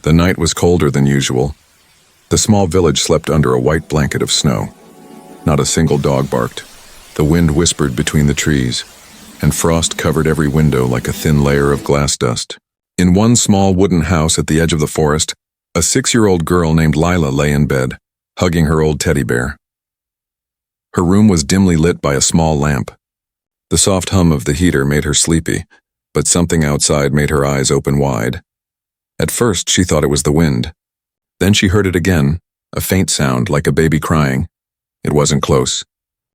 The night was colder than usual. The small village slept under a white blanket of snow. Not a single dog barked. The wind whispered between the trees, and frost covered every window like a thin layer of glass dust. In one small wooden house at the edge of the forest, a 6-year-old girl named Lila lay in bed, hugging her old teddy bear. Her room was dimly lit by a small lamp. The soft hum of the heater made her sleepy, but something outside made her eyes open wide. At first, she thought it was the wind. Then she heard it again, a faint sound like a baby crying. It wasn't close.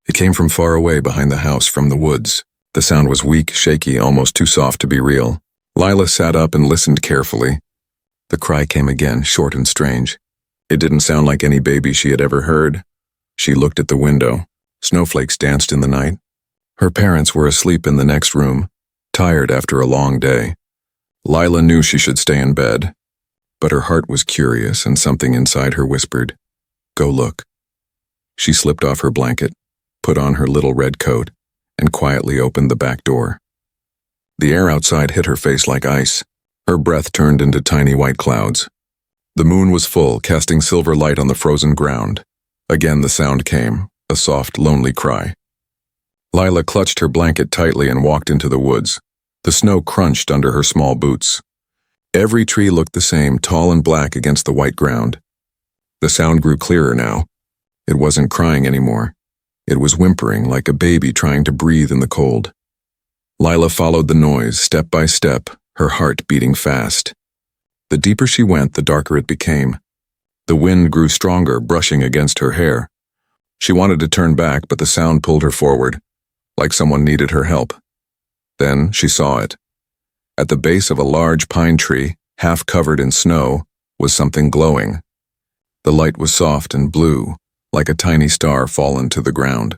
It came from far away behind the house, from the woods. The sound was weak, shaky, almost too soft to be real. Lila sat up and listened carefully. The cry came again, short and strange. It didn't sound like any baby she had ever heard. She looked at the window. Snowflakes danced in the night. Her parents were asleep in the next room, tired after a long day. Lila knew she should stay in bed, but her heart was curious and something inside her whispered, "Go look." She slipped off her blanket, put on her little red coat, and quietly opened the back door. The air outside hit her face like ice. Her breath turned into tiny white clouds. The moon was full, casting silver light on the frozen ground. Again the sound came, a soft, lonely cry. Lila clutched her blanket tightly and walked into the woods. The snow crunched under her small boots. Every tree looked the same, tall and black against the white ground. The sound grew clearer now. It wasn't crying anymore. It was whimpering like a baby trying to breathe in the cold. Lila followed the noise, step by step, her heart beating fast. The deeper she went, the darker it became. The wind grew stronger, brushing against her hair. She wanted to turn back, but the sound pulled her forward, like someone needed her help. Then she saw it. At the base of a large pine tree, half covered in snow, was something glowing. The light was soft and blue, like a tiny star fallen to the ground.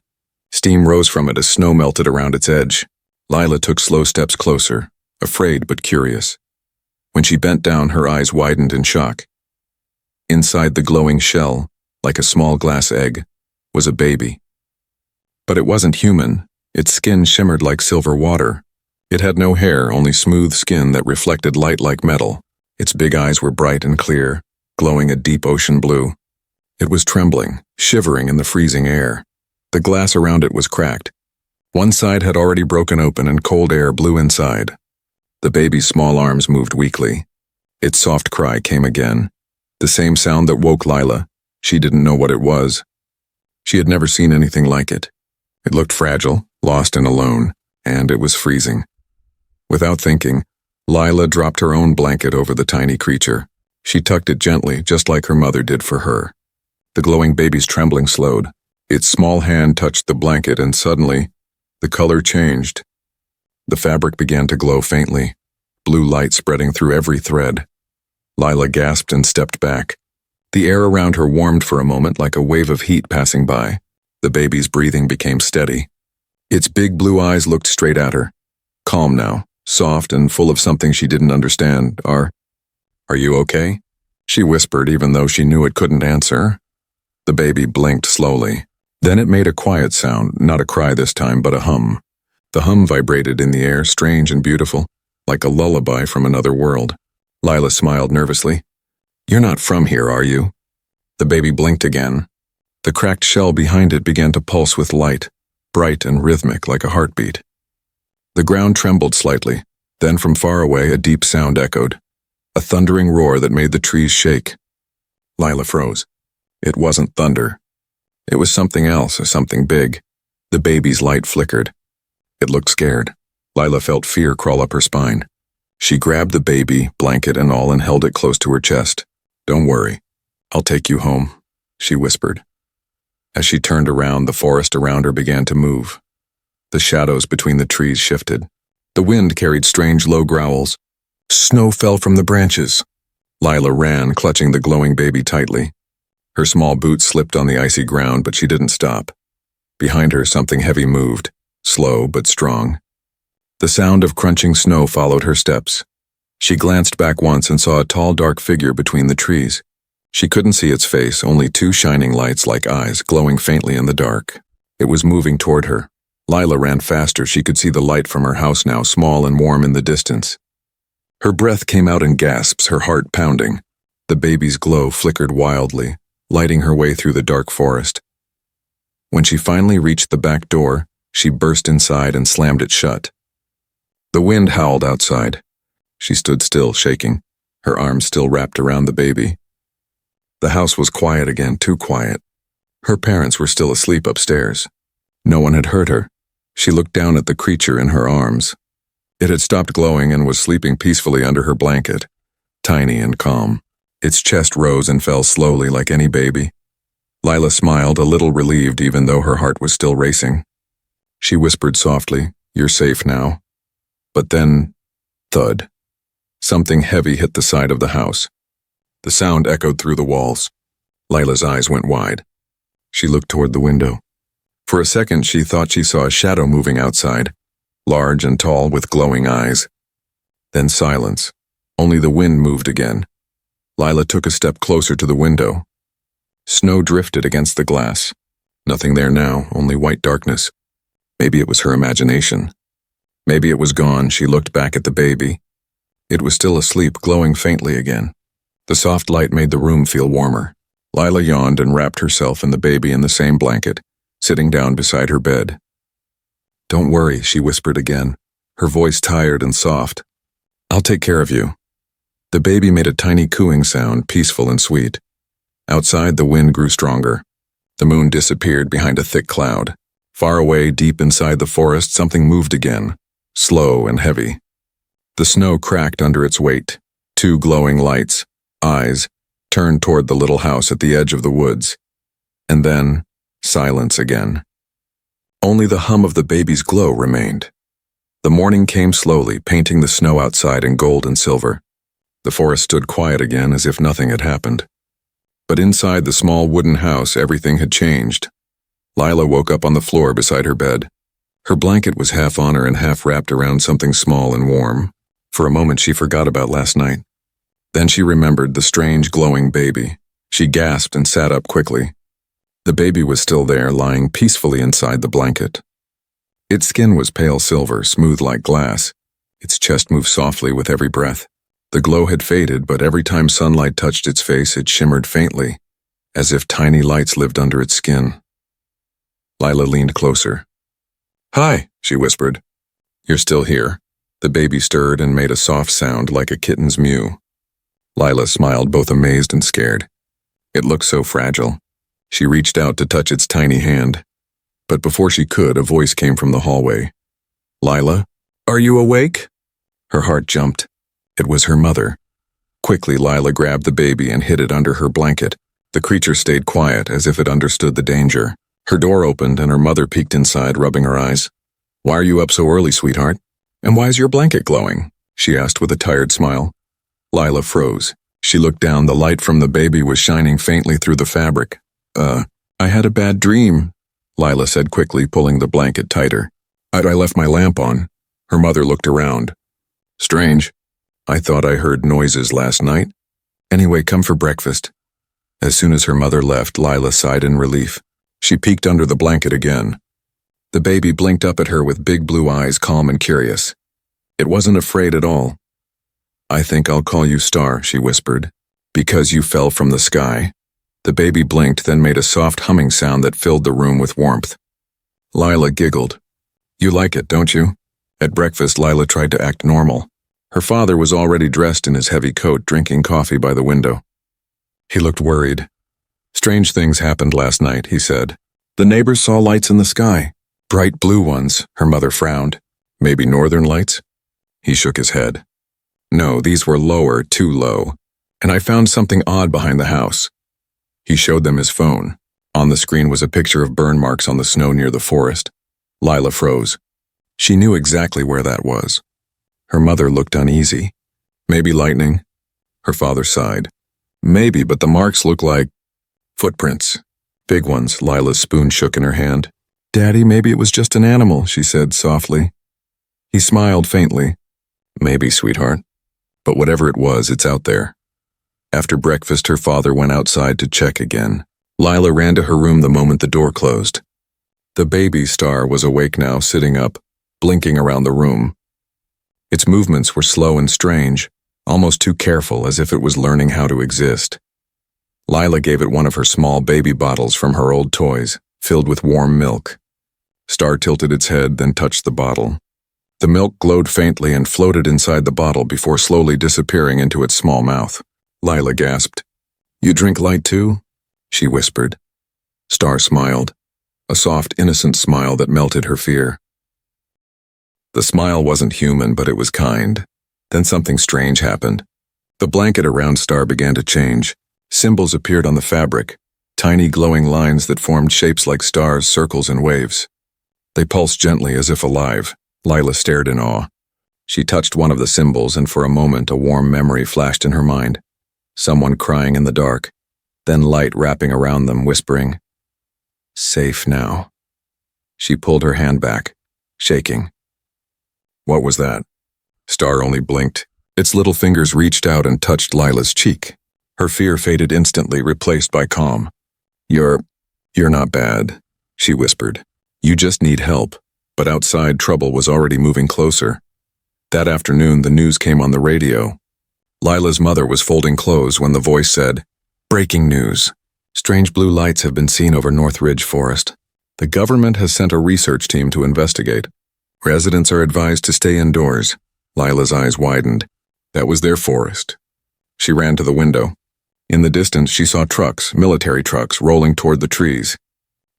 Steam rose from it as snow melted around its edge. Lila took slow steps closer, afraid but curious. When she bent down, her eyes widened in shock. Inside the glowing shell, like a small glass egg, was a baby. But it wasn't human. Its skin shimmered like silver water. It had no hair, only smooth skin that reflected light like metal. Its big eyes were bright and clear, glowing a deep ocean blue. It was trembling, shivering in the freezing air. The glass around it was cracked. One side had already broken open and cold air blew inside. The baby's small arms moved weakly. Its soft cry came again. The same sound that woke Lila. She didn't know what it was. She had never seen anything like it. It looked fragile, lost and alone, and it was freezing. Without thinking, Lila dropped her own blanket over the tiny creature. She tucked it gently, just like her mother did for her. The glowing baby's trembling slowed. Its small hand touched the blanket, and suddenly, the color changed. The fabric began to glow faintly, blue light spreading through every thread. Lila gasped and stepped back. The air around her warmed for a moment like a wave of heat passing by. The baby's breathing became steady. Its big blue eyes looked straight at her. Calm now, soft and full of something she didn't understand. Are you okay?" she whispered, even though she knew it couldn't answer. The baby blinked slowly. Then it made a quiet sound, not a cry this time, but a hum. The hum vibrated in the air, strange and beautiful, like a lullaby from another world. Lila smiled nervously. "You're not from here, are you?" The baby blinked again. The cracked shell behind it began to pulse with light, bright and rhythmic like a heartbeat. The ground trembled slightly. Then from far away a deep sound echoed, a thundering roar that made the trees shake. Lila froze. It wasn't thunder. It was something else, something big. The baby's light flickered. It looked scared. Lila felt fear crawl up her spine. She grabbed the baby, blanket and all, and held it close to her chest. "Don't worry. I'll take you home," she whispered. As she turned around, the forest around her began to move. The shadows between the trees shifted. The wind carried strange low growls. Snow fell from the branches. Lila ran, clutching the glowing baby tightly. Her small boots slipped on the icy ground, but she didn't stop. Behind her, something heavy moved, slow but strong. The sound of crunching snow followed her steps. She glanced back once and saw a tall, dark figure between the trees. She couldn't see its face, only two shining lights like eyes glowing faintly in the dark. It was moving toward her. Lila ran faster. She could see the light from her house now, small and warm in the distance. Her breath came out in gasps, her heart pounding. The baby's glow flickered wildly, lighting her way through the dark forest. When she finally reached the back door, she burst inside and slammed it shut. The wind howled outside. She stood still, shaking, her arms still wrapped around the baby. The house was quiet again, too quiet. Her parents were still asleep upstairs. No one had heard her. She looked down at the creature in her arms. It had stopped glowing and was sleeping peacefully under her blanket, tiny and calm. Its chest rose and fell slowly like any baby. Lila smiled, a little relieved even though her heart was still racing. She whispered softly, "You're safe now." But then, thud. Something heavy hit the side of the house. The sound echoed through the walls. Lila's eyes went wide. She looked toward the window. For a second, she thought she saw a shadow moving outside, large and tall with glowing eyes. Then silence. Only the wind moved again. Lila took a step closer to the window. Snow drifted against the glass. Nothing there now, only white darkness. Maybe it was her imagination. Maybe it was gone. She looked back at the baby. It was still asleep, glowing faintly again. The soft light made the room feel warmer. Lila yawned and wrapped herself and the baby in the same blanket, sitting down beside her bed. "Don't worry," she whispered again, her voice tired and soft. "I'll take care of you." The baby made a tiny cooing sound, peaceful and sweet. Outside, the wind grew stronger. The moon disappeared behind a thick cloud. Far away, deep inside the forest, something moved again, slow and heavy. The snow cracked under its weight. Two glowing lights, eyes, turned toward the little house at the edge of the woods. And then, silence again. Only the hum of the baby's glow remained. The morning came slowly, painting the snow outside in gold and silver. The forest stood quiet again, as if nothing had happened. But inside the small wooden house, everything had changed. Lila woke up on the floor beside her bed. Her blanket was half on her and half wrapped around something small and warm. For a moment she forgot about last night. Then she remembered the strange glowing baby. She gasped and sat up quickly. The baby was still there, lying peacefully inside the blanket. Its skin was pale silver, smooth like glass. Its chest moved softly with every breath. The glow had faded, but every time sunlight touched its face, it shimmered faintly, as if tiny lights lived under its skin. Lila leaned closer. "Hi," she whispered. "You're still here." The baby stirred and made a soft sound like a kitten's mew. Lila smiled, both amazed and scared. It looked so fragile. She reached out to touch its tiny hand. But before she could, a voice came from the hallway. "Lila, are you awake?" Her heart jumped. It was her mother. Quickly, Lila grabbed the baby and hid it under her blanket. The creature stayed quiet, as if it understood the danger. Her door opened and her mother peeked inside, rubbing her eyes. "Why are you up so early, sweetheart? And why is your blanket glowing?" she asked with a tired smile. Lila froze. She looked down. The light from the baby was shining faintly through the fabric. I had a bad dream," Lila said quickly, pulling the blanket tighter. I left my lamp on." Her mother looked around. "Strange. I thought I heard noises last night. Anyway, come for breakfast." As soon as her mother left, Lila sighed in relief. She peeked under the blanket again. The baby blinked up at her with big blue eyes, calm and curious. It wasn't afraid at all. "I think I'll call you Star," she whispered, "because you fell from the sky." The baby blinked, then made a soft humming sound that filled the room with warmth. Lila giggled. "You like it, don't you?" At breakfast, Lila tried to act normal. Her father was already dressed in his heavy coat, drinking coffee by the window. He looked worried. "Strange things happened last night," he said. "The neighbors saw lights in the sky. Bright blue ones." Her mother frowned. "Maybe northern lights?" He shook his head. "No, these were lower, too low. And I found something odd behind the house." He showed them his phone. On the screen was a picture of burn marks on the snow near the forest. Lila froze. She knew exactly where that was. Her mother looked uneasy. "Maybe lightning?" Her father sighed. "Maybe, but the marks look like footprints. Big ones." Lila's spoon shook in her hand. "Daddy, maybe it was just an animal," she said softly. He smiled faintly. "Maybe, sweetheart. But whatever it was, it's out there." After breakfast, her father went outside to check again. Lila ran to her room the moment the door closed. The baby Star was awake now, sitting up, blinking around the room. Its movements were slow and strange, almost too careful, as if it was learning how to exist. Lila gave it one of her small baby bottles from her old toys, filled with warm milk. Star tilted its head, then touched the bottle. The milk glowed faintly and floated inside the bottle before slowly disappearing into its small mouth. Lila gasped. "You drink light too?" she whispered. Star smiled, a soft, innocent smile that melted her fear. The smile wasn't human, but it was kind. Then something strange happened. The blanket around Star began to change. Symbols appeared on the fabric, tiny glowing lines that formed shapes like stars, circles, and waves. They pulsed gently as if alive. Lila stared in awe. She touched one of the symbols, and for a moment a warm memory flashed in her mind. Someone crying in the dark, then light wrapping around them, whispering, "Safe now." She pulled her hand back, shaking. What was that? Star only blinked. Its little fingers reached out and touched Lila's cheek. Her fear faded instantly, replaced by calm. You're not bad," she whispered. "You just need help." But outside, trouble was already moving closer. That afternoon, the news came on the radio. Lila's mother was folding clothes when the voice said, "Breaking news. Strange blue lights have been seen over North Ridge Forest. The government has sent a research team to investigate. Residents are advised to stay indoors." Lila's eyes widened. That was their forest. She ran to the window. In the distance, she saw trucks, military trucks, rolling toward the trees.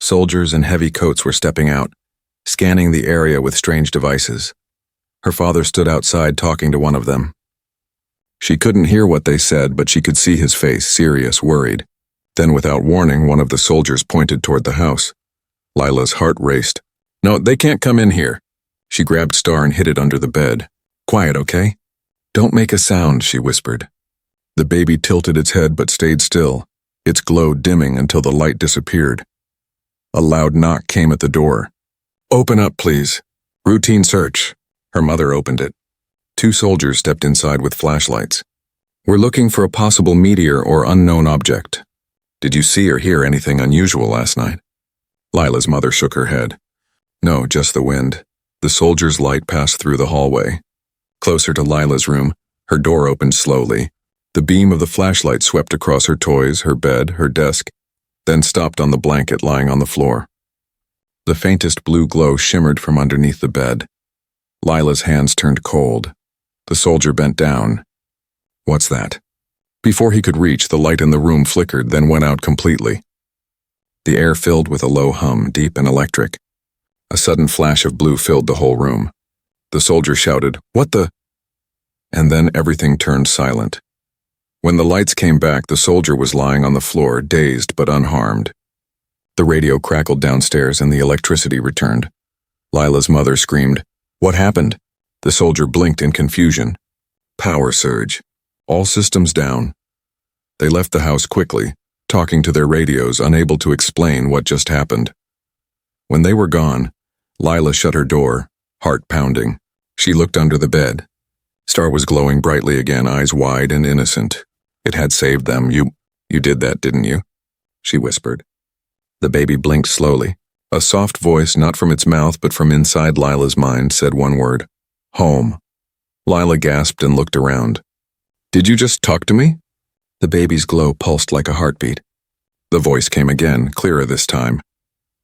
Soldiers in heavy coats were stepping out, scanning the area with strange devices. Her father stood outside talking to one of them. She couldn't hear what they said, but she could see his face, serious, worried. Then, without warning, one of the soldiers pointed toward the house. Lila's heart raced. "No, they can't come in here." She grabbed Star and hid it under the bed. "Quiet, okay? Don't make a sound," she whispered. The baby tilted its head but stayed still, its glow dimming until the light disappeared. A loud knock came at the door. "Open up, please. Routine search." Her mother opened it. 2 soldiers stepped inside with flashlights. "We're looking for a possible meteor or unknown object. Did you see or hear anything unusual last night?" Lila's mother shook her head. "No, just the wind." The soldier's light passed through the hallway. Closer to Lila's room, her door opened slowly. The beam of the flashlight swept across her toys, her bed, her desk, then stopped on the blanket lying on the floor. The faintest blue glow shimmered from underneath the bed. Lila's hands turned cold. The soldier bent down. "What's that?" Before he could reach, the light in the room flickered, then went out completely. The air filled with a low hum, deep and electric. A sudden flash of blue filled the whole room. The soldier shouted, "What the?" And then everything turned silent. When the lights came back, the soldier was lying on the floor, dazed but unharmed. The radio crackled downstairs and the electricity returned. Lila's mother screamed, "What happened?" The soldier blinked in confusion. "Power surge. All systems down." They left the house quickly, talking to their radios, unable to explain what just happened. When they were gone, Lila shut her door, heart pounding. She looked under the bed. Star was glowing brightly again, eyes wide and innocent. It had saved them. You did that, didn't you?" she whispered. The baby blinked slowly. A soft voice, not from its mouth but from inside Lila's mind, said one word, "Home." Lila gasped and looked around. "Did you just talk to me?" The baby's glow pulsed like a heartbeat. The voice came again, clearer this time.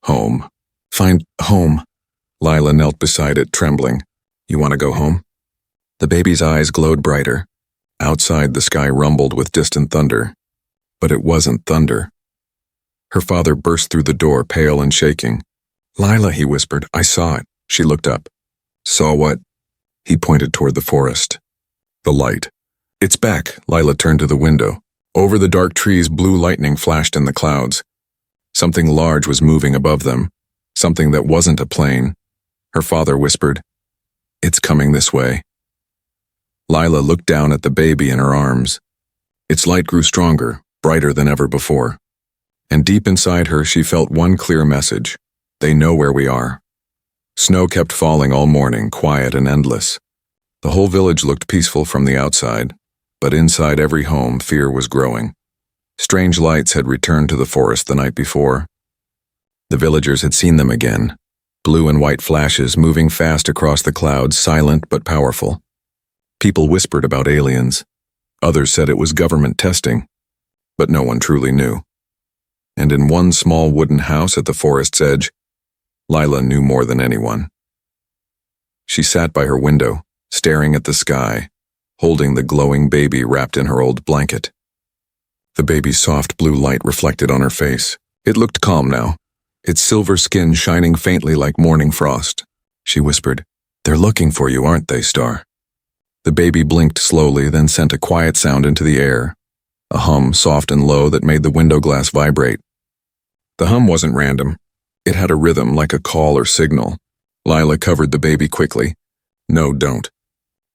"Home. Find home." Lila knelt beside it, trembling. "You want to go home?" The baby's eyes glowed brighter. Outside, the sky rumbled with distant thunder. But it wasn't thunder. Her father burst through the door, pale and shaking. "Lila," he whispered, "I saw it." She looked up. "Saw what?" He pointed toward the forest. "The light." "It's back." Lila turned to the window. Over the dark trees, blue lightning flashed in the clouds. Something large was moving above them, something that wasn't a plane. Her father whispered, "It's coming this way." Lila looked down at the baby in her arms. Its light grew stronger, brighter than ever before. And deep inside her, she felt one clear message. They know where we are. Snow kept falling all morning, quiet and endless. The whole village looked peaceful from the outside, but inside every home, fear was growing. Strange lights had returned to the forest the night before. The villagers had seen them again, blue and white flashes moving fast across the clouds, silent but powerful. People whispered about aliens, Others said it was government testing, but no one truly knew. And in one small wooden house at the forest's edge, Lila knew more than anyone. She sat by her window, staring at the sky, holding the glowing baby wrapped in her old blanket. The baby's soft blue light reflected on her face. It looked calm now, its silver skin shining faintly like morning frost. She whispered, "They're looking for you, aren't they, Star?" The baby blinked slowly, then sent a quiet sound into the air, a hum soft and low that made the window glass vibrate. The hum wasn't random. It had a rhythm like a call or signal. Lila covered the baby quickly. "No, don't."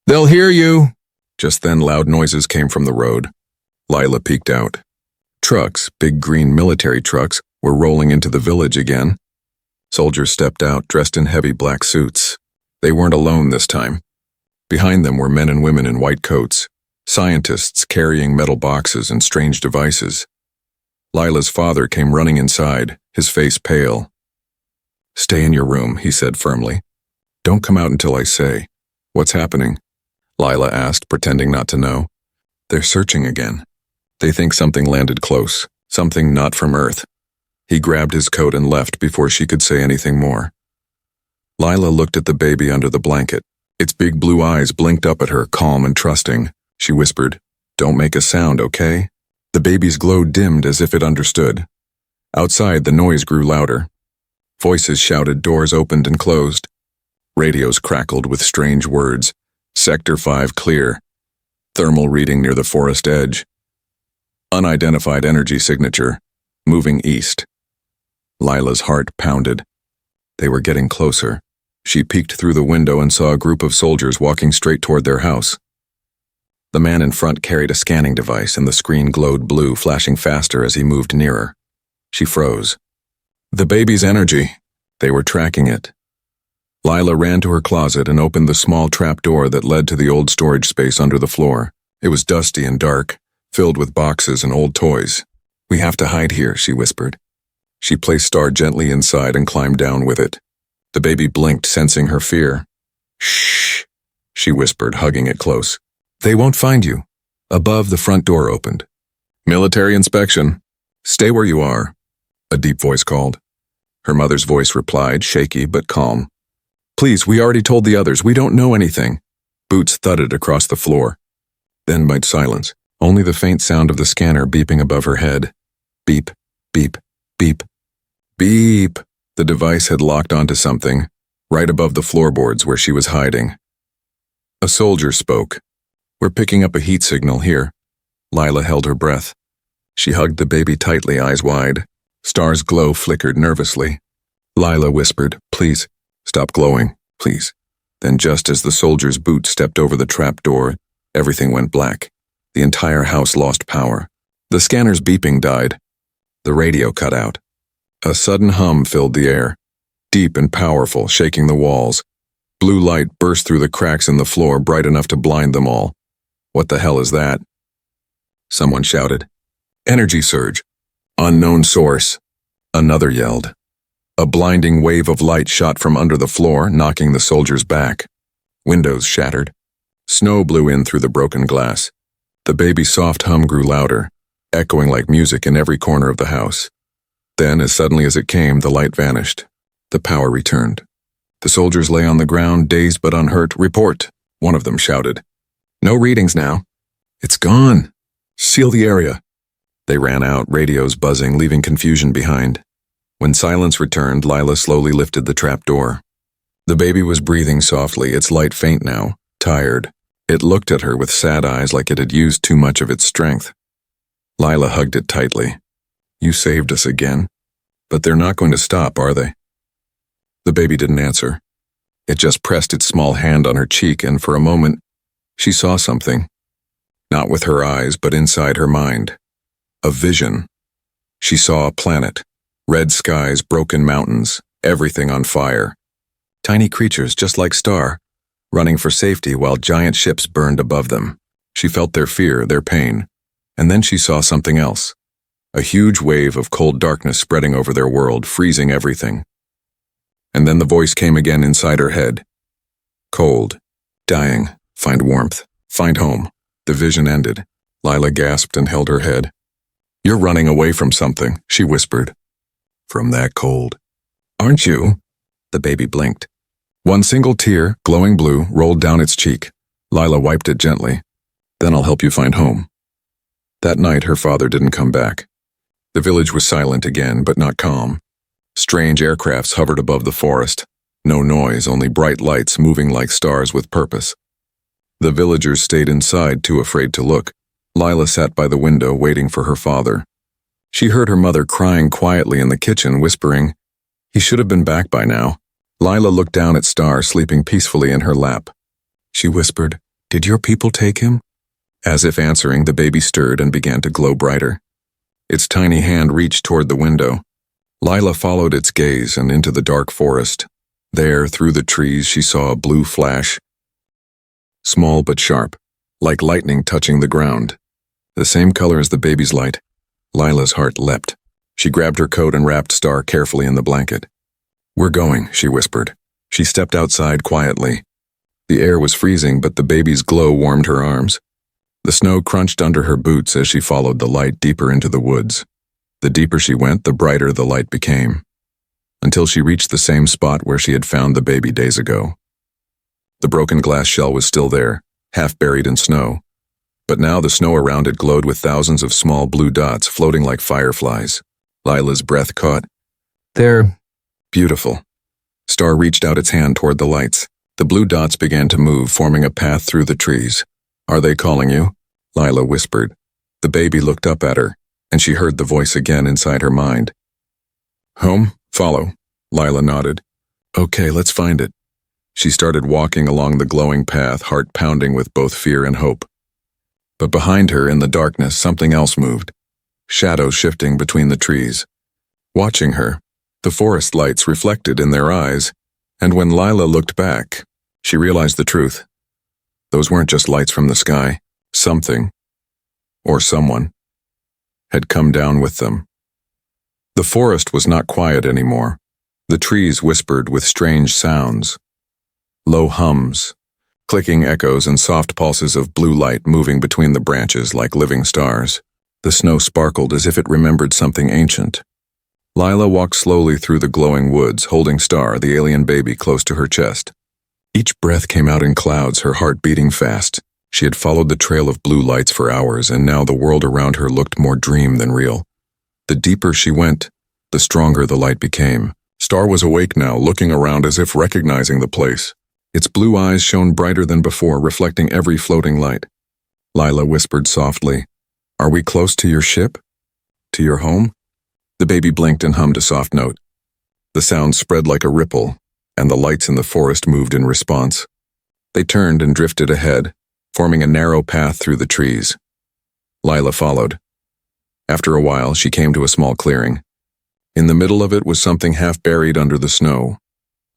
"They'll hear you!" Just then loud noises came from the road. Lila peeked out. Trucks, big green military trucks, were rolling into the village again. Soldiers stepped out, dressed in heavy black suits. They weren't alone this time. Behind them were men and women in white coats, scientists carrying metal boxes and strange devices. Lila's father came running inside, his face pale. "Stay in your room," he said firmly. "Don't come out until I say." "What's happening?" Lila asked, pretending not to know. "They're searching again. They think something landed close, something not from Earth." He grabbed his coat and left before she could say anything more. Lila looked at the baby under the blanket. Its big blue eyes blinked up at her, calm and trusting. She whispered, "Don't make a sound, okay?" The baby's glow dimmed as if it understood. Outside, the noise grew louder. Voices shouted, doors opened and closed. Radios crackled with strange words. Sector 5 clear. Thermal reading near the forest edge. Unidentified energy signature. Moving east. Lila's heart pounded. They were getting closer. She peeked through the window and saw a group of soldiers walking straight toward their house. The man in front carried a scanning device and the screen glowed blue, flashing faster as he moved nearer. She froze. The baby's energy. They were tracking it. Lila ran to her closet and opened the small trap door that led to the old storage space under the floor. It was dusty and dark, filled with boxes and old toys. "We have to hide here," she whispered. She placed Star gently inside and climbed down with it. The baby blinked, sensing her fear. "Shh," she whispered, hugging it close. "They won't find you." Above, the front door opened. "Military inspection. Stay where you are," a deep voice called. Her mother's voice replied, shaky but calm. "Please, we already told the others. We don't know anything." Boots thudded across the floor. Then might silence, only the faint sound of the scanner beeping above her head. Beep, beep, beep, beep. The device had locked onto something, right above the floorboards where she was hiding. A soldier spoke. "We're picking up a heat signal here." Lila held her breath. She hugged the baby tightly, eyes wide. Star's glow flickered nervously. Lila whispered, "Please, stop glowing, please." Then just as the soldier's boot stepped over the trap door, everything went black. The entire house lost power. The scanner's beeping died. The radio cut out. A sudden hum filled the air, deep and powerful, shaking the walls. Blue light burst through the cracks in the floor, bright enough to blind them all. "What the hell is that?" Someone shouted. "Energy surge. Unknown source." Another yelled. A blinding wave of light shot from under the floor, knocking the soldiers back. Windows shattered. Snow blew in through the broken glass. The baby's soft hum grew louder, echoing like music in every corner of the house. Then, as suddenly as it came, the light vanished. The power returned. The soldiers lay on the ground, dazed but unhurt. "Report," one of them shouted. "No readings now." "It's gone. Seal the area." They ran out, radios buzzing, leaving confusion behind. When silence returned, Lila slowly lifted the trap door. The baby was breathing softly, its light faint now, tired. It looked at her with sad eyes like it had used too much of its strength. Lila hugged it tightly. "You saved us again. But they're not going to stop, are they?" The baby didn't answer. It just pressed its small hand on her cheek, and for a moment, she saw something. Not with her eyes, but inside her mind. A vision. She saw a planet. Red skies, broken mountains, everything on fire. Tiny creatures just like Star, running for safety while giant ships burned above them. She felt their fear, their pain. And then she saw something else. A huge wave of cold darkness spreading over their world, freezing everything. And then the voice came again inside her head. "Cold. Dying. Find warmth. Find home." The vision ended. Lila gasped and held her head. "You're running away from something," she whispered. "From that cold." "Aren't you?" The baby blinked. One single tear, glowing blue, rolled down its cheek. Lila wiped it gently. "Then I'll help you find home." That night, her father didn't come back. The village was silent again, but not calm. Strange aircrafts hovered above the forest. No noise, only bright lights moving like stars with purpose. The villagers stayed inside, too afraid to look. Lila sat by the window, waiting for her father. She heard her mother crying quietly in the kitchen, whispering, "He should have been back by now." Lila looked down at Star sleeping peacefully in her lap. She whispered, "Did your people take him?" As if answering, the baby stirred and began to glow brighter. Its tiny hand reached toward the window. Lila followed its gaze and into the dark forest. There, through the trees, she saw a blue flash. Small but sharp, like lightning touching the ground. The same color as the baby's light. Lila's heart leapt. She grabbed her coat and wrapped Star carefully in the blanket. "We're going," she whispered. She stepped outside quietly. The air was freezing, but the baby's glow warmed her arms. The snow crunched under her boots as she followed the light deeper into the woods. The deeper she went, the brighter the light became, until she reached the same spot where she had found the baby days ago. The broken glass shell was still there, half buried in snow, but now the snow around it glowed with thousands of small blue dots floating like fireflies. Lila's breath caught. "They're beautiful." Star reached out its hand toward the lights. The blue dots began to move, forming a path through the trees. "Are they calling you?" Lila whispered. The baby looked up at her, and she heard the voice again inside her mind. "Home? Follow." Lila nodded. "Okay, let's find it." She started walking along the glowing path, heart pounding with both fear and hope. But behind her, in the darkness, something else moved. Shadows shifting between the trees. Watching her, the forest lights reflected in their eyes, and when Lila looked back, she realized the truth. Those weren't just lights from the sky. Something, or someone, had come down with them. The forest was not quiet anymore. The trees whispered with strange sounds. Low hums, clicking echoes and soft pulses of blue light moving between the branches like living stars. The snow sparkled as if it remembered something ancient. Lila walked slowly through the glowing woods, holding Star, the alien baby, close to her chest. Each breath came out in clouds, her heart beating fast. She had followed the trail of blue lights for hours, and now the world around her looked more dream than real. The deeper she went, the stronger the light became. Star was awake now, looking around as if recognizing the place. Its blue eyes shone brighter than before, reflecting every floating light. Lila whispered softly, "Are we close to your ship? To your home?" The baby blinked and hummed a soft note. The sound spread like a ripple, and the lights in the forest moved in response. They turned and drifted ahead, forming a narrow path through the trees. Lila followed. After a while, she came to a small clearing. In the middle of it was something half buried under the snow,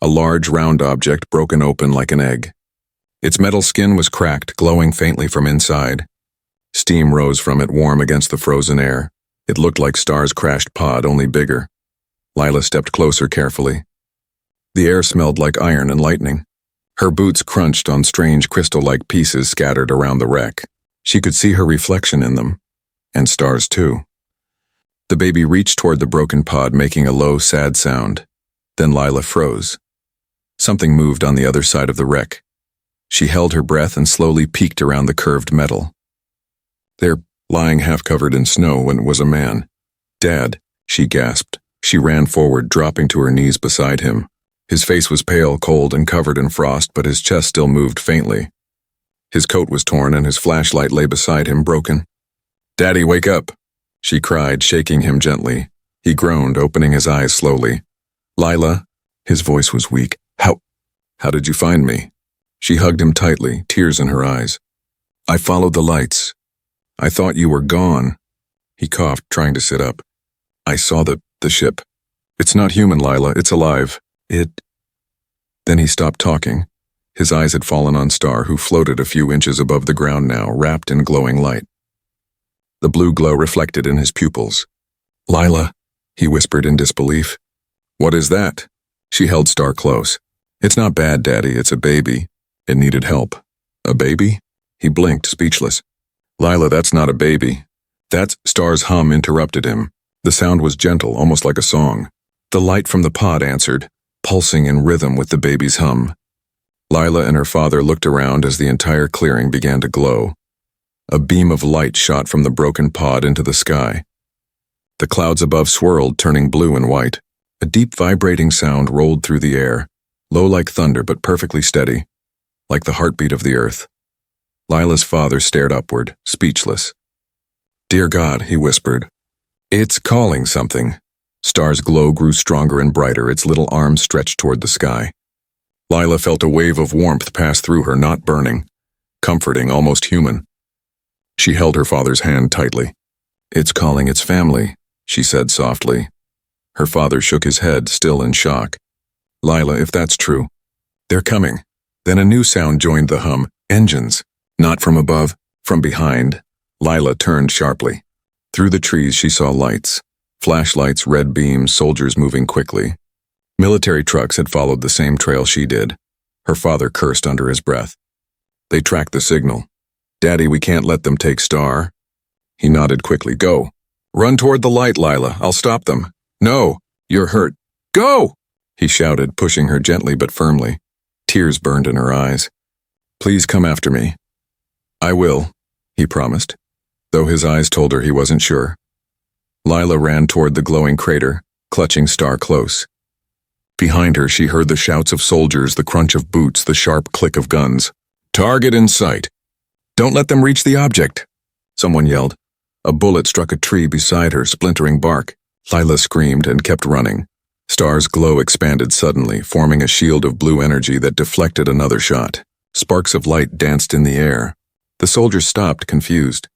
a large round object broken open like an egg. Its metal skin was cracked, glowing faintly from inside. Steam rose from it, warm against the frozen air. It looked like Star's crashed pod, only bigger. Lila stepped closer carefully. The air smelled like iron and lightning. Her boots crunched on strange crystal-like pieces scattered around the wreck. She could see her reflection in them, and Star's too. The baby reached toward the broken pod, making a low, sad sound. Then Lila froze. Something moved on the other side of the wreck. She held her breath and slowly peeked around the curved metal. There, lying half-covered in snow, was a man. "Dad," she gasped. She ran forward, dropping to her knees beside him. His face was pale, cold, and covered in frost, but his chest still moved faintly. His coat was torn, and his flashlight lay beside him, broken. "Daddy, wake up!" she cried, shaking him gently. He groaned, opening his eyes slowly. "Lila?" His voice was weak. How did you find me?" She hugged him tightly, tears in her eyes. "I followed the lights. I thought you were gone." He coughed, trying to sit up. "I saw the ship. It's not human, Lila. It's alive. Then he stopped talking. His eyes had fallen on Star, who floated a few inches above the ground now, wrapped in glowing light. The blue glow reflected in his pupils. "Lila," he whispered in disbelief. "What is that?" She held Star close. "It's not bad, Daddy. It's a baby. It needed help." "A baby?" He blinked, speechless. Lila, that's not a baby. That's Star's hum interrupted him. The sound was gentle, almost like a song. The light from the pod answered, pulsing in rhythm with the baby's hum. Lila and her father looked around as the entire clearing began to glow. A beam of light shot from the broken pod into the sky. The clouds above swirled, turning blue and white. A deep vibrating sound rolled through the air, low like thunder but perfectly steady, like the heartbeat of the earth. Lila's father stared upward, speechless. "Dear God," he whispered. "It's calling something." Star's glow grew stronger and brighter, its little arms stretched toward the sky. Lila felt a wave of warmth pass through her, not burning, comforting, almost human. She held her father's hand tightly. "It's calling its family," she said softly. Her father shook his head, still in shock. "Lila, if that's true, they're coming." Then a new sound joined the hum. Engines. Not from above, from behind. Lila turned sharply. Through the trees she saw lights. Flashlights, red beams, soldiers moving quickly. Military trucks had followed the same trail she did. Her father cursed under his breath. They tracked the signal. "Daddy, we can't let them take Star." He nodded quickly. "Go. Run toward the light, Lila. I'll stop them." "No, you're hurt." "Go!" he shouted, pushing her gently but firmly. Tears burned in her eyes. "Please come after me." "I will," he promised, though his eyes told her he wasn't sure. Lila ran toward the glowing crater, clutching Star close. Behind her she heard the shouts of soldiers, the crunch of boots, the sharp click of guns. "Target in sight." "Don't let them reach the object," someone yelled. A bullet struck a tree beside her, splintering bark. Lila screamed and kept running. Star's glow expanded suddenly, forming a shield of blue energy that deflected another shot. Sparks of light danced in the air. The soldiers stopped, confused.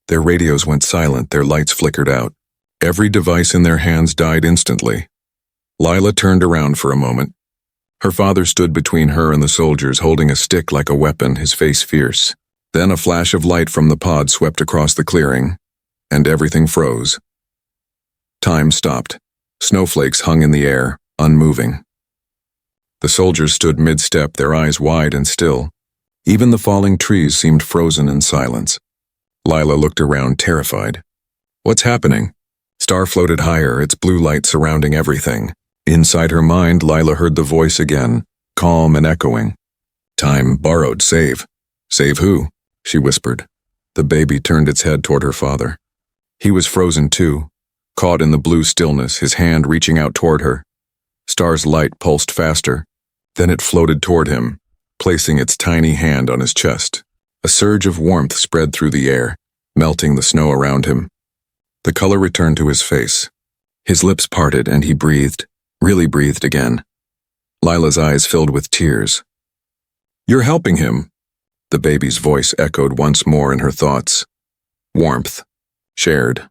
Their radios went silent, their lights flickered out. Every device in their hands died instantly. Lila turned around for a moment. Her father stood between her and the soldiers, holding a stick like a weapon, his face fierce. Then a flash of light from the pod swept across the clearing, and everything froze. Time stopped. Snowflakes hung in the air, unmoving. The soldiers stood mid-step, their eyes wide and still. Even the falling trees seemed frozen in silence. Lila looked around, terrified. "What's happening?" Star floated higher, its blue light surrounding everything. Inside her mind, Lila heard the voice again, calm and echoing. "Time borrowed, save." "Save who?" she whispered. The baby turned its head toward her father. He was frozen too, caught in the blue stillness, his hand reaching out toward her. Star's light pulsed faster. Then it floated toward him, placing its tiny hand on his chest. A surge of warmth spread through the air, melting the snow around him. The color returned to his face. His lips parted and he breathed, really breathed again. Lila's eyes filled with tears. "You're helping him," the baby's voice echoed once more in her thoughts. Warmth. Shared.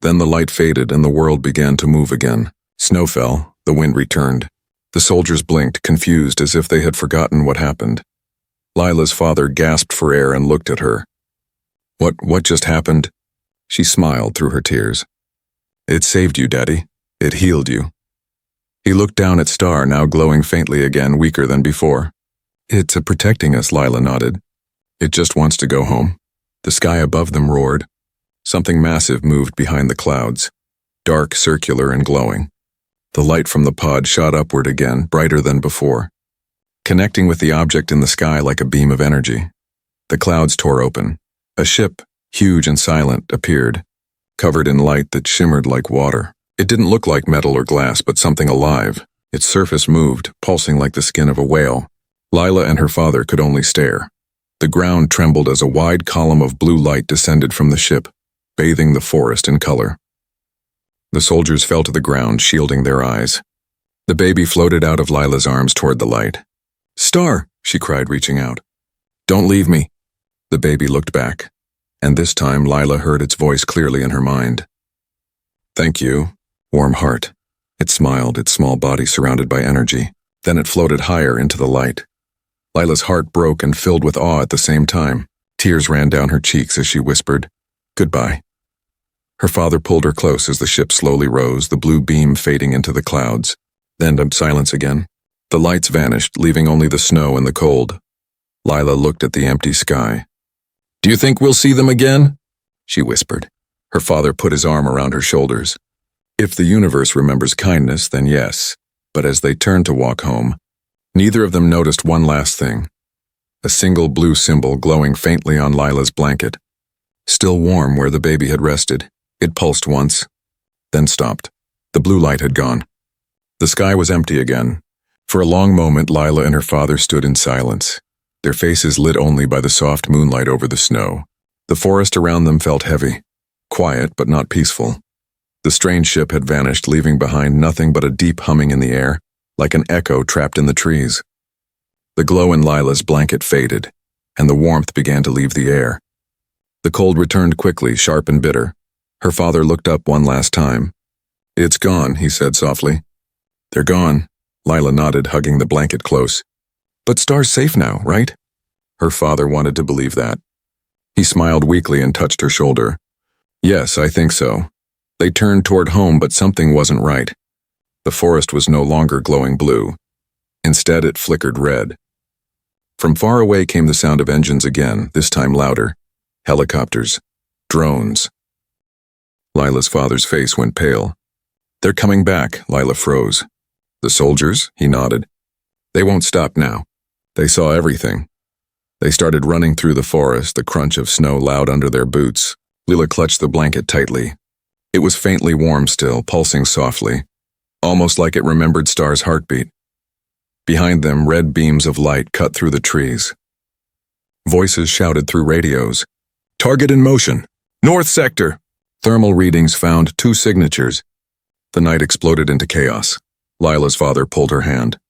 Then the light faded and the world began to move again. Snow fell, the wind returned. The soldiers blinked, confused as if they had forgotten what happened. Lila's father gasped for air and looked at her. What just happened?" She smiled through her tears. "It saved you, Daddy. It healed you." He looked down at Star, now glowing faintly again, weaker than before. "It's protecting us," Lila nodded. "It just wants to go home." The sky above them roared. Something massive moved behind the clouds, dark, circular, and glowing. The light from the pod shot upward again, brighter than before, connecting with the object in the sky like a beam of energy. The clouds tore open. A ship, huge and silent, appeared, covered in light that shimmered like water. It didn't look like metal or glass, but something alive. Its surface moved, pulsing like the skin of a whale. Lila and her father could only stare. The ground trembled as a wide column of blue light descended from the ship, bathing the forest in color. The soldiers fell to the ground, shielding their eyes. The baby floated out of Lila's arms toward the light. "Star!" she cried, reaching out. "Don't leave me." The baby looked back, and this time Lila heard its voice clearly in her mind. "Thank you, warm heart." It smiled, its small body surrounded by energy. Then it floated higher into the light. Lila's heart broke and filled with awe at the same time. Tears ran down her cheeks as she whispered, "Goodbye." Her father pulled her close as the ship slowly rose, the blue beam fading into the clouds. Then silence again. The lights vanished, leaving only the snow and the cold. Lila looked at the empty sky. Do you think we'll see them again? She whispered. Her father put his arm around her shoulders. If the universe remembers kindness, then yes. But as they turned to walk home, neither of them noticed one last thing. A single blue symbol glowing faintly on Lila's blanket. Still warm where the baby had rested, it pulsed once, then stopped. The blue light had gone. The sky was empty again. For a long moment, Lila and her father stood in silence, their faces lit only by the soft moonlight over the snow. The forest around them felt heavy, quiet but not peaceful. The strange ship had vanished, leaving behind nothing but a deep humming in the air, like an echo trapped in the trees. The glow in Lila's blanket faded, and the warmth began to leave the air. The cold returned quickly, sharp and bitter. Her father looked up one last time. "It's gone," he said softly. "They're gone." Lila nodded, hugging the blanket close. "But Star's safe now, right?" Her father wanted to believe that. He smiled weakly and touched her shoulder. "Yes, I think so." They turned toward home, but something wasn't right. The forest was no longer glowing blue. Instead, it flickered red. From far away came the sound of engines again, this time louder. Helicopters. Drones. Lila's father's face went pale. "They're coming back," Lila froze. "The soldiers?" He nodded. "They won't stop now." They saw everything. They started running through the forest, the crunch of snow loud under their boots. Lila clutched the blanket tightly. It was faintly warm still, pulsing softly, almost like it remembered Star's heartbeat. Behind them, red beams of light cut through the trees. Voices shouted through radios. "Target in motion! North sector!" Thermal readings found 2 signatures. The night exploded into chaos. Lila's father pulled her hand.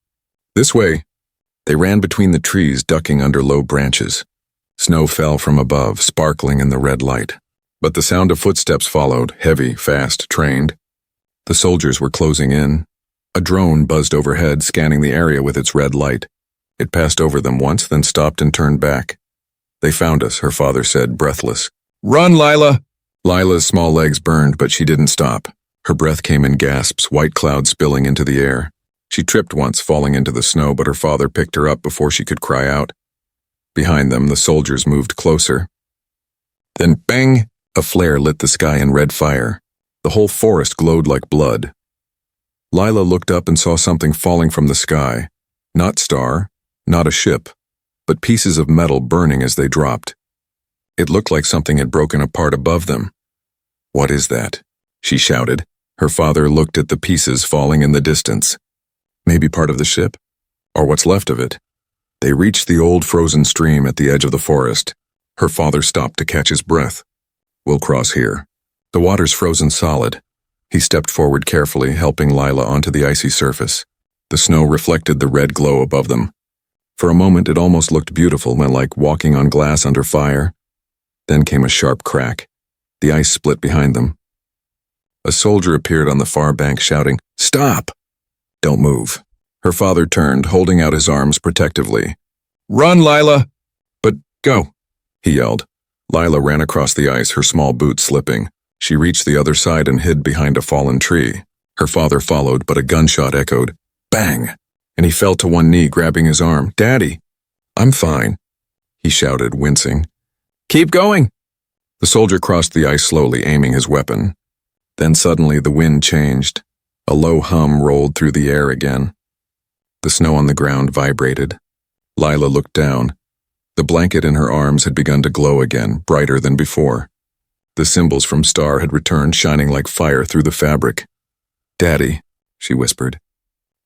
"This way." They ran between the trees, ducking under low branches. Snow fell from above, sparkling in the red light. But the sound of footsteps followed, heavy, fast, trained. The soldiers were closing in. A drone buzzed overhead, scanning the area with its red light. It passed over them once, then stopped and turned back. "They found us," her father said, breathless. "Run, Lila!" Lila's small legs burned, but she didn't stop. Her breath came in gasps, white clouds spilling into the air. She tripped once, falling into the snow, but her father picked her up before she could cry out. Behind them, the soldiers moved closer. Then bang! A flare lit the sky in red fire. The whole forest glowed like blood. Lila looked up and saw something falling from the sky. Not Star, not a ship, but pieces of metal burning as they dropped. It looked like something had broken apart above them. "What is that?" she shouted. Her father looked at the pieces falling in the distance. Maybe part of the ship? Or what's left of it? They reached the old frozen stream at the edge of the forest. Her father stopped to catch his breath. "We'll cross here." The water's frozen solid. He stepped forward carefully, helping Lila onto the icy surface. The snow reflected the red glow above them. For a moment it almost looked beautiful, like walking on glass under fire. Then came a sharp crack. The ice split behind them. A soldier appeared on the far bank shouting, "Stop! Don't move." Her father turned, holding out his arms protectively. "Run, Lila!" "But go!" he yelled. Lila ran across the ice, her small boots slipping. She reached the other side and hid behind a fallen tree. Her father followed, but a gunshot echoed. Bang! And he fell to one knee, grabbing his arm. "Daddy!" "I'm fine," he shouted, wincing. "Keep going!" The soldier crossed the ice slowly, aiming his weapon. Then suddenly the wind changed. A low hum rolled through the air again. The snow on the ground vibrated. Lila looked down. The blanket in her arms had begun to glow again, brighter than before. The symbols from Star had returned, shining like fire through the fabric. "Daddy," she whispered.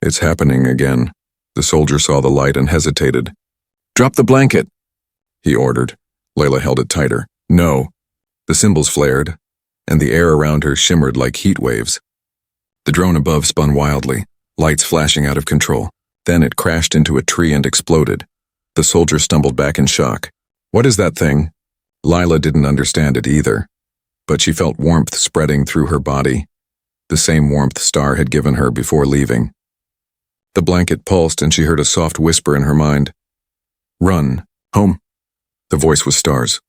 "It's happening again." The soldier saw the light and hesitated. "Drop the blanket," he ordered. Layla held it tighter. "No." The symbols flared, and the air around her shimmered like heat waves. The drone above spun wildly, lights flashing out of control. Then it crashed into a tree and exploded. The soldier stumbled back in shock. "What is that thing?" Lila didn't understand it either, but she felt warmth spreading through her body, the same warmth Star had given her before leaving. The blanket pulsed and she heard a soft whisper in her mind. "Run, home." The voice was Star's.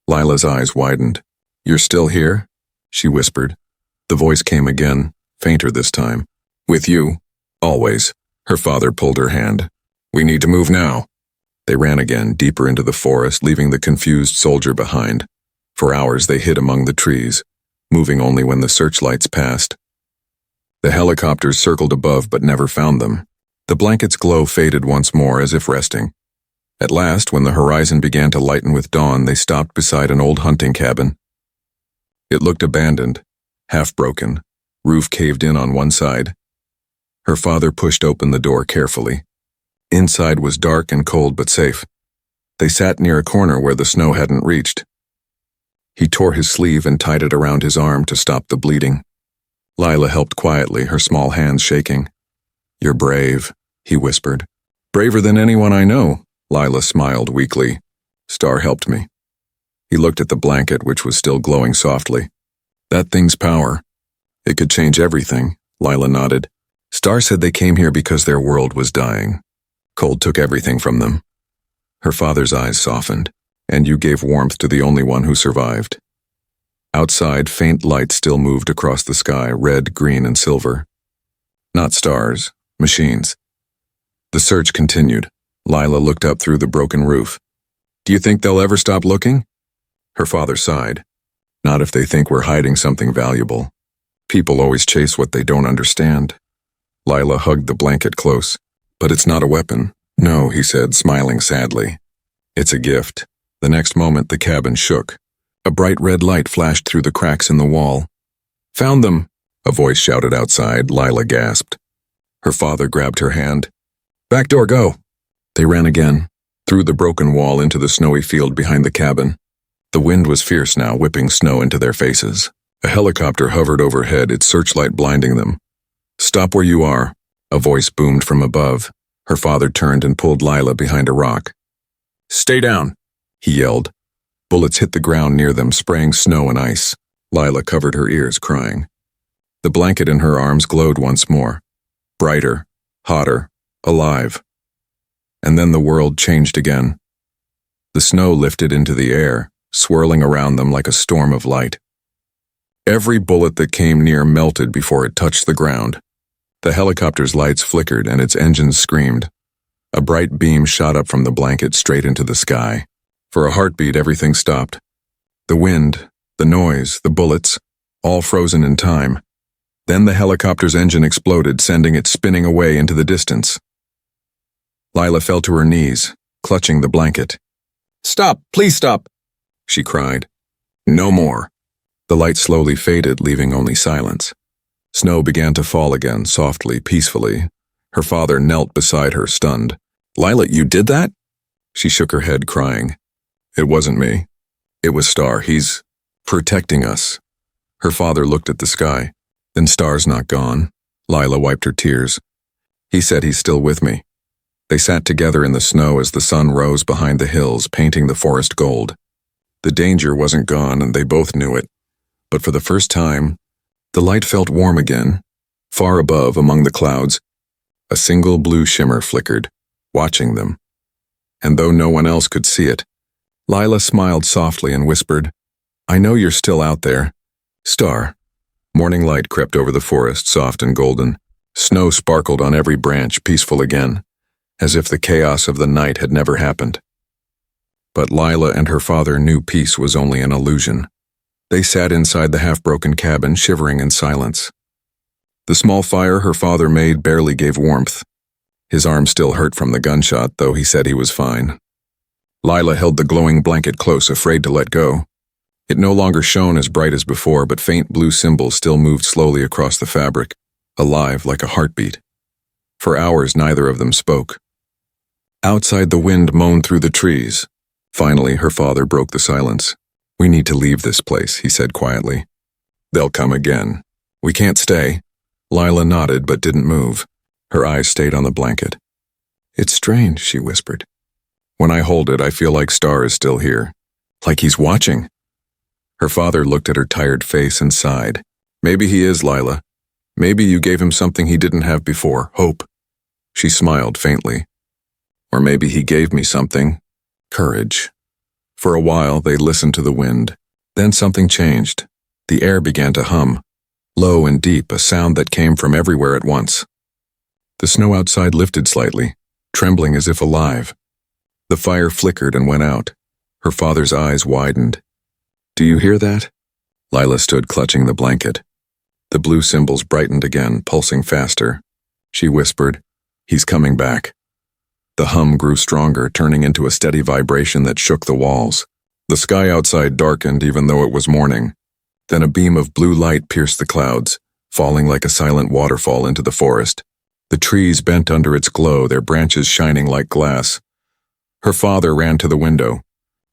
Lila's eyes widened. "You're still here?" she whispered. The voice came again, fainter this time. "With you, always." Her father pulled her hand. "We need to move now." They ran again, deeper into the forest, leaving the confused soldier behind. For hours they hid among the trees, moving only when the searchlights passed. The helicopters circled above but never found them. The blanket's glow faded once more, as if resting. At last, when the horizon began to lighten with dawn, they stopped beside an old hunting cabin. It looked abandoned, half-broken, roof caved in on one side. Her father pushed open the door carefully. Inside was dark and cold but safe. They sat near a corner where the snow hadn't reached. He tore his sleeve and tied it around his arm to stop the bleeding. Lila helped quietly, her small hands shaking. "You're brave," he whispered. "Braver than anyone I know," Lila smiled weakly. "Star helped me." He looked at the blanket, which was still glowing softly. "That thing's power. It could change everything," Lila nodded. "Star said they came here because their world was dying. Cold took everything from them." Her father's eyes softened. "And you gave warmth to the only one who survived." Outside, faint light still moved across the sky, red, green, and silver. Not stars, machines. The search continued. Lila looked up through the broken roof. "Do you think they'll ever stop looking?" Her father sighed. "Not if they think we're hiding something valuable. People always chase what they don't understand." Lila hugged the blanket close. "But it's not a weapon." "No," he said, smiling sadly. "It's a gift." The next moment, the cabin shook. A bright red light flashed through the cracks in the wall. "Found them!" a voice shouted outside. Lila gasped. Her father grabbed her hand. "Back door, go!" They ran again, through the broken wall into the snowy field behind the cabin. The wind was fierce now, whipping snow into their faces. A helicopter hovered overhead, its searchlight blinding them. "Stop where you are," a voice boomed from above. Her father turned and pulled Lila behind a rock. "Stay down," he yelled. Bullets hit the ground near them, spraying snow and ice. Lila covered her ears, crying. The blanket in her arms glowed once more. Brighter, hotter, alive. And then the world changed again. The snow lifted into the air, swirling around them like a storm of light. Every bullet that came near melted before it touched the ground. The helicopter's lights flickered and its engines screamed. A bright beam shot up from the blanket straight into the sky. For a heartbeat, everything stopped. The wind, the noise, the bullets, all frozen in time. Then the helicopter's engine exploded, sending it spinning away into the distance. Lila fell to her knees, clutching the blanket. "Stop! Please stop!" she cried. "No more." The light slowly faded, leaving only silence. Snow began to fall again, softly, peacefully. Her father knelt beside her, stunned. "Lila, you did that?" She shook her head, crying. "It wasn't me. It was Star. He's protecting us." Her father looked at the sky. "Then Star's not gone." Lila wiped her tears. "He said he's still with me." They sat together in the snow as the sun rose behind the hills, painting the forest gold. The danger wasn't gone, and they both knew it. But for the first time, the light felt warm again. Far above, among the clouds, a single blue shimmer flickered, watching them. And though no one else could see it, Lila smiled softly and whispered, "I know you're still out there. Star." Morning light crept over the forest, soft and golden. Snow sparkled on every branch, peaceful again, as if the chaos of the night had never happened. But Lila and her father knew peace was only an illusion. They sat inside the half-broken cabin, shivering in silence. The small fire her father made barely gave warmth. His arm still hurt from the gunshot, though he said he was fine. Lila held the glowing blanket close, afraid to let go. It no longer shone as bright as before, but faint blue symbols still moved slowly across the fabric, alive like a heartbeat. For hours, neither of them spoke. Outside, the wind moaned through the trees. Finally, her father broke the silence. "We need to leave this place," he said quietly. "They'll come again. We can't stay." Lila nodded but didn't move. Her eyes stayed on the blanket. "It's strange," she whispered. "When I hold it, I feel like Star is still here. Like he's watching." Her father looked at her tired face and sighed. "Maybe he is, Lila. Maybe you gave him something he didn't have before, hope." She smiled faintly. "Or maybe he gave me something, courage." For a while, they listened to the wind. Then something changed. The air began to hum, low and deep, a sound that came from everywhere at once. The snow outside lifted slightly, trembling as if alive. The fire flickered and went out. Her father's eyes widened. "Do you hear that?" Lila stood clutching the blanket. The blue symbols brightened again, pulsing faster. She whispered, "He's coming back." The hum grew stronger, turning into a steady vibration that shook the walls. The sky outside darkened even though it was morning. Then a beam of blue light pierced the clouds, falling like a silent waterfall into the forest. The trees bent under its glow, their branches shining like glass. Her father ran to the window.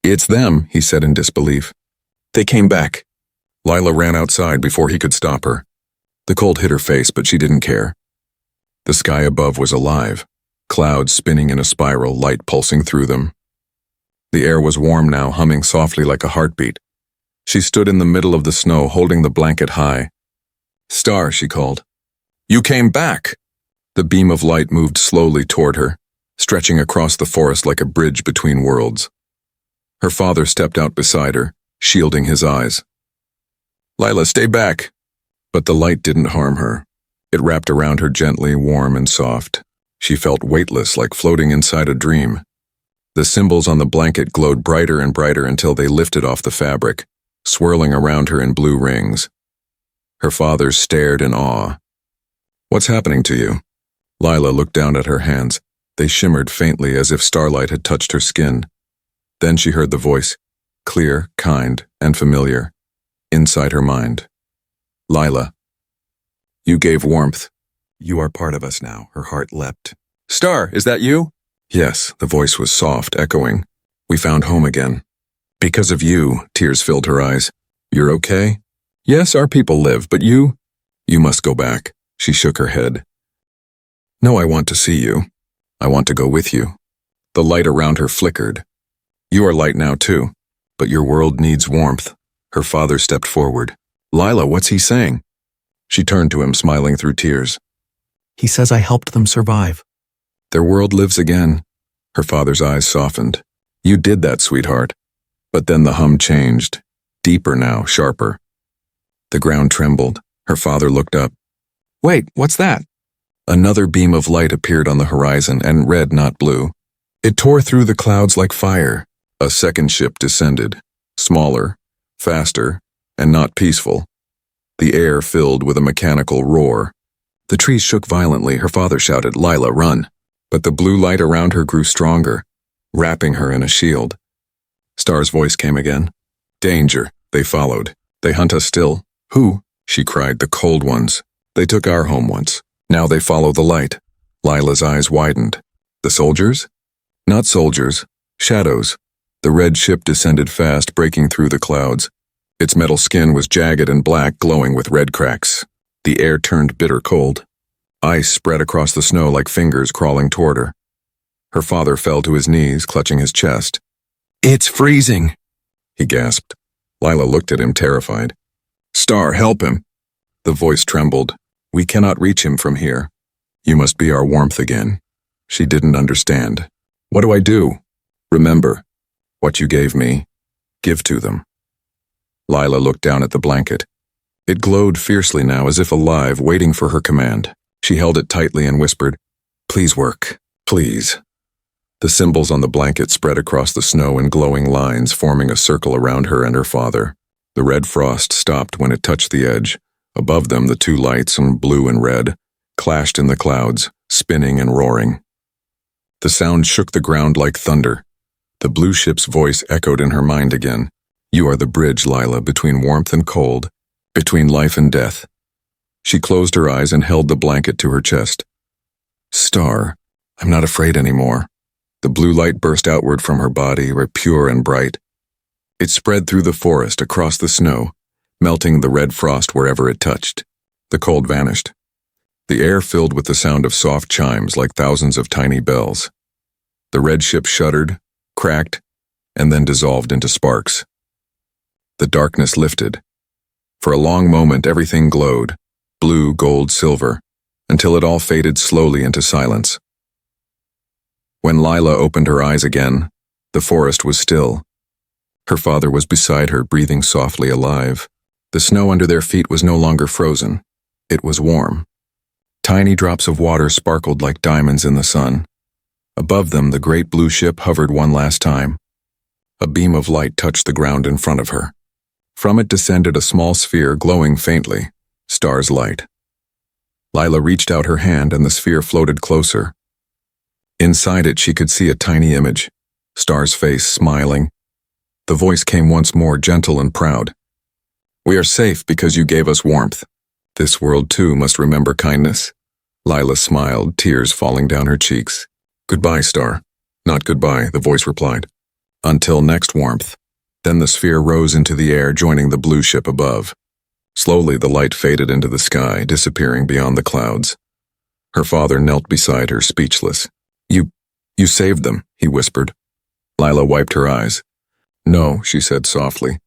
"It's them," he said in disbelief. "They came back." Lila ran outside before he could stop her. The cold hit her face, but she didn't care. The sky above was alive, clouds spinning in a spiral, light pulsing through them. The air was warm now, humming softly like a heartbeat. She stood in the middle of the snow, holding the blanket high. "Star," she called. "You came back!" The beam of light moved slowly toward her, stretching across the forest like a bridge between worlds. Her father stepped out beside her, shielding his eyes. "Lila, stay back!" But the light didn't harm her. It wrapped around her gently, warm and soft. She felt weightless, like floating inside a dream. The symbols on the blanket glowed brighter and brighter until they lifted off the fabric, swirling around her in blue rings. Her father stared in awe. "What's happening to you?" Lila looked down at her hands. They shimmered faintly as if starlight had touched her skin. Then she heard the voice, clear, kind, and familiar, inside her mind. "Lila, you gave warmth. You are part of us now." Her heart leapt. "Star, is that you?" Yes, the voice was soft, echoing. "We found home again." "Because of you," tears filled her eyes. "You're okay?" "Yes, our people live, but you?" "You must go back." She shook her head. "No, I want to see you. I want to go with you." The light around her flickered. "You are light now too, but your world needs warmth." Her father stepped forward. "Lila, what's he saying?" She turned to him, smiling through tears. "He says I helped them survive." "Their world lives again." Her father's eyes softened. "You did that, sweetheart." But then the hum changed, deeper now, sharper. The ground trembled. Her father looked up. "Wait, what's that?" Another beam of light appeared on the horizon, and red, not blue. It tore through the clouds like fire. A second ship descended, smaller, faster, and not peaceful. The air filled with a mechanical roar. The trees shook violently. Her father shouted, "Lila, run!" But the blue light around her grew stronger, wrapping her in a shield. Star's voice came again. "Danger." They followed. "They hunt us still." "Who?" she cried. "The cold ones. They took our home once. Now they follow the light." Lila's eyes widened. "The soldiers?" "Not soldiers. Shadows." The red ship descended fast, breaking through the clouds. Its metal skin was jagged and black, glowing with red cracks. The air turned bitter cold. Ice spread across the snow like fingers crawling toward her. Her father fell to his knees, clutching his chest. "It's freezing," he gasped. Lila looked at him, terrified. "Star, help him." The voice trembled. "We cannot reach him from here. You must be our warmth again." She didn't understand. "What do I do?" "Remember, what you gave me, give to them." Lila looked down at the blanket. It glowed fiercely now, as if alive, waiting for her command. She held it tightly and whispered, "Please work, please." The symbols on the blanket spread across the snow in glowing lines, forming a circle around her and her father. The red frost stopped when it touched the edge. Above them, the two lights, blue and red, clashed in the clouds, spinning and roaring. The sound shook the ground like thunder. The blue ship's voice echoed in her mind again. "You are the bridge, Lila, between warmth and cold, between life and death." She closed her eyes and held the blanket to her chest. "Star, I'm not afraid anymore." The blue light burst outward from her body, pure and bright. It spread through the forest, across the snow, melting the red frost wherever it touched. The cold vanished. The air filled with the sound of soft chimes like thousands of tiny bells. The red ship shuddered, cracked, and then dissolved into sparks. The darkness lifted. For a long moment, everything glowed, blue, gold, silver, until it all faded slowly into silence. When Lila opened her eyes again, the forest was still. Her father was beside her, breathing softly, alive. The snow under their feet was no longer frozen. It was warm. Tiny drops of water sparkled like diamonds in the sun. Above them, the great blue ship hovered one last time. A beam of light touched the ground in front of her. From it descended a small sphere glowing faintly, star's light. Lila reached out her hand and the sphere floated closer. Inside it, she could see a tiny image, Star's face smiling. The voice came once more, gentle and proud. "We are safe because you gave us warmth. This world too must remember kindness." Lila smiled, tears falling down her cheeks. "Goodbye, Star." "Not goodbye," the voice replied. "Until next warmth." Then the sphere rose into the air, joining the blue ship above. Slowly the light faded into the sky, disappearing beyond the clouds. Her father knelt beside her, speechless. You saved them," he whispered. Lila wiped her eyes. "No," she said softly.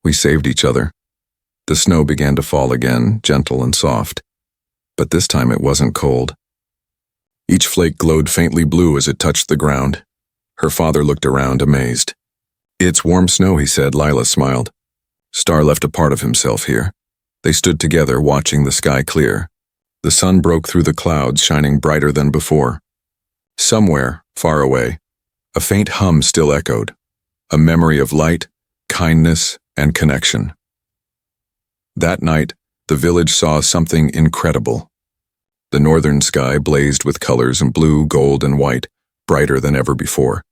"We saved each other." The snow began to fall again, gentle and soft. But this time it wasn't cold. Each flake glowed faintly blue as it touched the ground. Her father looked around, amazed. "It's warm snow," he said. Lila smiled. Star left a part of himself here. They stood together, watching the sky clear. The sun broke through the clouds, shining brighter than before. Somewhere, far away, a faint hum still echoed, a memory of light, kindness, and connection. That night, the village saw something incredible. The northern sky blazed with colors in blue, gold, and white, brighter than ever before.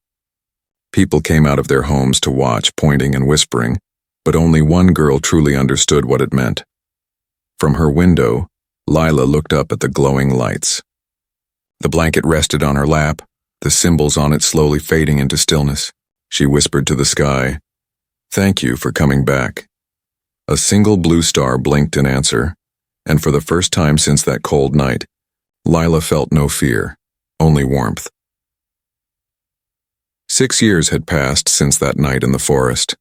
People came out of their homes to watch, pointing and whispering, but only one girl truly understood what it meant. From her window, Lila looked up at the glowing lights. The blanket rested on her lap, the symbols on it slowly fading into stillness. She whispered to the sky, "Thank you for coming back." A single blue star blinked in answer, and for the first time since that cold night, Lila felt no fear, only warmth. 6 years had passed since that night in the forest,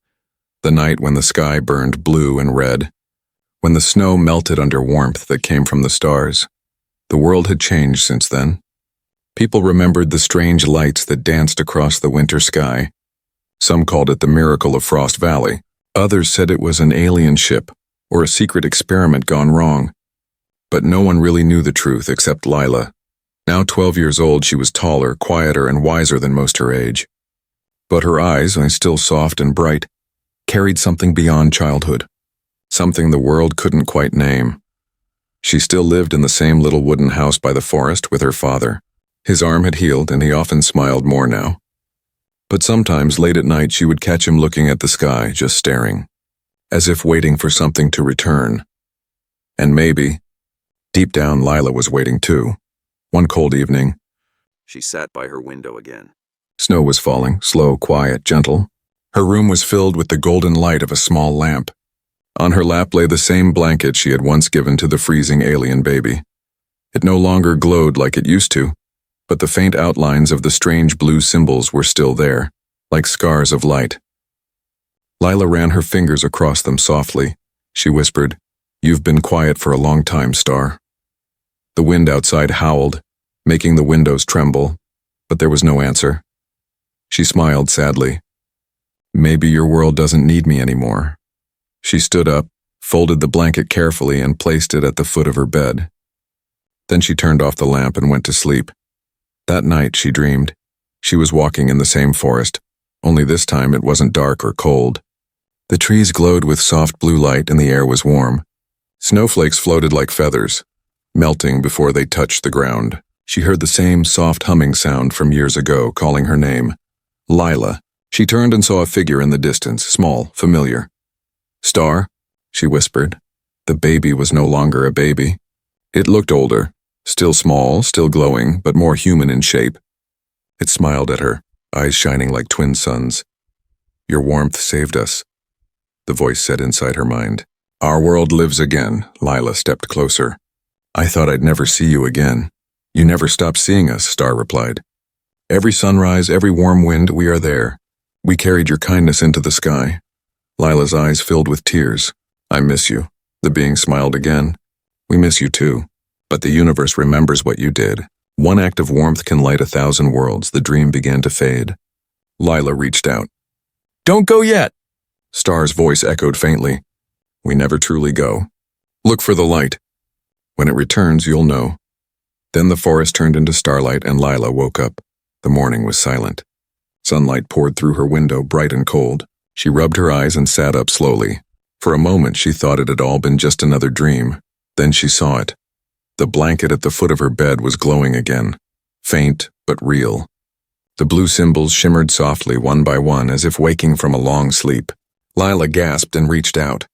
the night when the sky burned blue and red, when the snow melted under warmth that came from the stars. The world had changed since then. People remembered the strange lights that danced across the winter sky. Some called it the miracle of Frost Valley. Others said it was an alien ship or a secret experiment gone wrong. But no one really knew the truth except Lila. Now 12 years old, she was taller, quieter, and wiser than most her age. But her eyes, still soft and bright, carried something beyond childhood, something the world couldn't quite name. She still lived in the same little wooden house by the forest with her father. His arm had healed, and he often smiled more now. But sometimes, late at night, she would catch him looking at the sky, just staring, as if waiting for something to return. And maybe, deep down, Lila was waiting too. One cold evening, she sat by her window again. Snow was falling, slow, quiet, gentle. Her room was filled with the golden light of a small lamp. On her lap lay the same blanket she had once given to the freezing alien baby. It no longer glowed like it used to, but the faint outlines of the strange blue symbols were still there, like scars of light. Lila ran her fingers across them softly. She whispered, "You've been quiet for a long time, Star." The wind outside howled, making the windows tremble, but there was no answer. She smiled sadly. "Maybe your world doesn't need me anymore." She stood up, folded the blanket carefully, and placed it at the foot of her bed. Then she turned off the lamp and went to sleep. That night, she dreamed. She was walking in the same forest, only this time it wasn't dark or cold. The trees glowed with soft blue light and the air was warm. Snowflakes floated like feathers, melting before they touched the ground. She heard the same soft humming sound from years ago, calling her name. Lila. She turned and saw a figure in the distance, small, familiar. "Star?" she whispered. The baby was no longer a baby. It looked older. Still small, still glowing, but more human in shape. It smiled at her, eyes shining like twin suns. "Your warmth saved us," the voice said inside her mind. "Our world lives again." Lila stepped closer. "I thought I'd never see you again." "You never stop seeing us," Star replied. "Every sunrise, every warm wind, we are there. We carried your kindness into the sky." Lila's eyes filled with tears. "I miss you." The being smiled again. "We miss you too. But the universe remembers what you did. One act of warmth can light 1,000 worlds." The dream began to fade. Lila reached out. "Don't go yet!" Star's voice echoed faintly. "We never truly go. Look for the light. When it returns, you'll know." Then the forest turned into starlight and Lila woke up. The morning was silent. Sunlight poured through her window, bright and cold. She rubbed her eyes and sat up slowly. For a moment she thought it had all been just another dream. Then she saw it. The blanket at the foot of her bed was glowing again, faint but real. The blue symbols shimmered softly one by one as if waking from a long sleep. Lila gasped and reached out.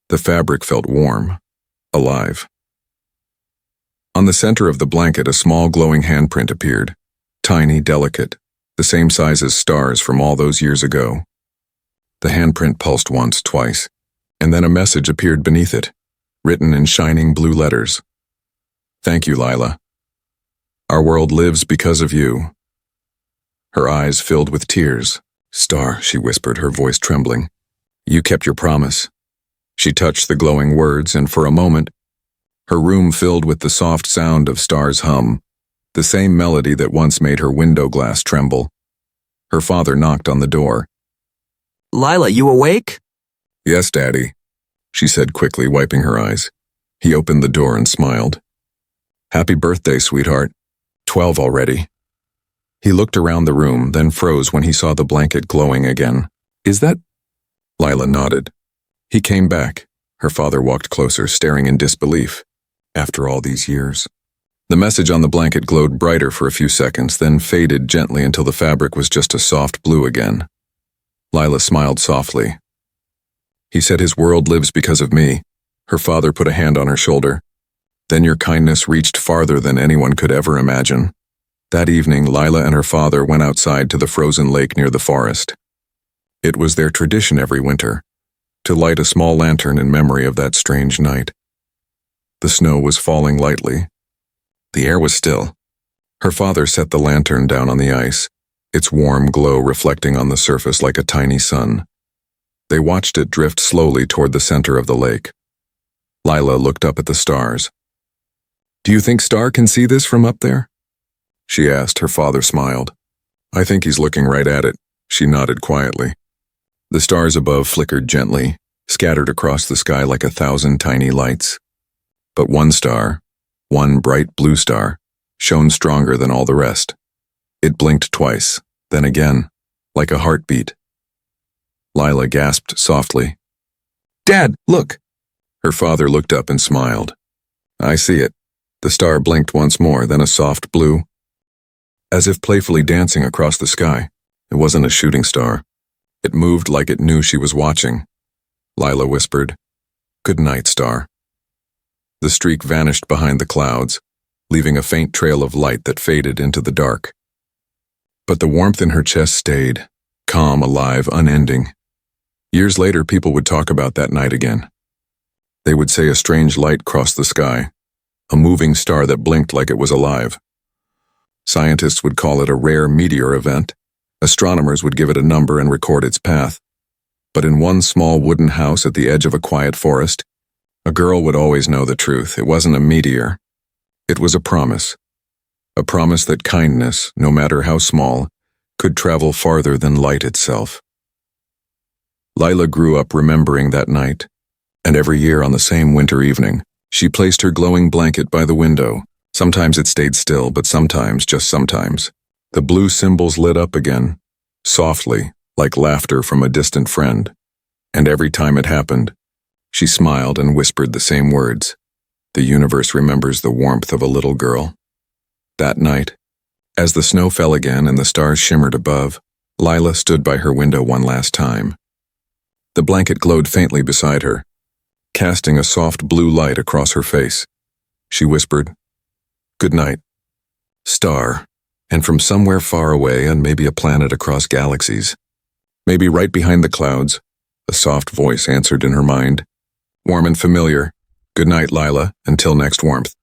The fabric felt warm, alive. On the center of the blanket, a small glowing handprint appeared, tiny, delicate, the same size as stars from all those years ago. The handprint pulsed once, twice, and then a message appeared beneath it, written in shining blue letters. "Thank you, Lila. Our world lives because of you." Her eyes filled with tears. "Star," she whispered, her voice trembling. "You kept your promise." She touched the glowing words, and for a moment, her room filled with the soft sound of Star's hum, the same melody that once made her window glass tremble. Her father knocked on the door. Lila, you awake? "Yes, Daddy," she said quickly, wiping her eyes. He opened the door and smiled. "Happy birthday, sweetheart. 12 already." He looked around the room, then froze when he saw the blanket glowing again. "Is that—" Lila nodded. He came back. Her father walked closer, staring in disbelief. After all these years. The message on the blanket glowed brighter for a few seconds, then faded gently until the fabric was just a soft blue again. Lila smiled softly. "He said his world lives because of me." Her father put a hand on her shoulder. "Then your kindness reached farther than anyone could ever imagine." That evening, Lila and her father went outside to the frozen lake near the forest. It was their tradition every winter, to light a small lantern in memory of that strange night. The snow was falling lightly. The air was still. Her father set the lantern down on the ice, its warm glow reflecting on the surface like a tiny sun. They watched it drift slowly toward the center of the lake. Lila looked up at the stars. "Do you think Star can see this from up there?" she asked. Her father smiled. "I think he's looking right at it." She nodded quietly. The stars above flickered gently, scattered across the sky like 1,000 tiny lights. But one star, one bright blue star, shone stronger than all the rest. It blinked twice, then again, like a heartbeat. Lila gasped softly. "Dad, look!" Her father looked up and smiled. "I see it." The star blinked once more, then a soft blue, as if playfully dancing across the sky. It wasn't a shooting star. It moved like it knew she was watching. Lila whispered, "Good night, Star." The streak vanished behind the clouds, leaving a faint trail of light that faded into the dark. But the warmth in her chest stayed, calm, alive, unending. Years later, people would talk about that night again. They would say a strange light crossed the sky, a moving star that blinked like it was alive. Scientists would call it a rare meteor event. Astronomers would give it a number and record its path. But in one small wooden house at the edge of a quiet forest, a girl would always know the truth. It wasn't a meteor. It was a promise. A promise that kindness, no matter how small, could travel farther than light itself. Lila grew up remembering that night, and every year on the same winter evening, she placed her glowing blanket by the window. Sometimes it stayed still, but sometimes, just sometimes, the blue symbols lit up again, softly, like laughter from a distant friend. And every time it happened, she smiled and whispered the same words. The universe remembers the warmth of a little girl. That night, as the snow fell again and the stars shimmered above, Lila stood by her window one last time. The blanket glowed faintly beside her, casting a soft blue light across her face. She whispered, "Good night, Star." And from somewhere far away, on maybe a planet across galaxies, maybe right behind the clouds, a soft voice answered in her mind, warm and familiar, "Good night, Lila, until next warmth."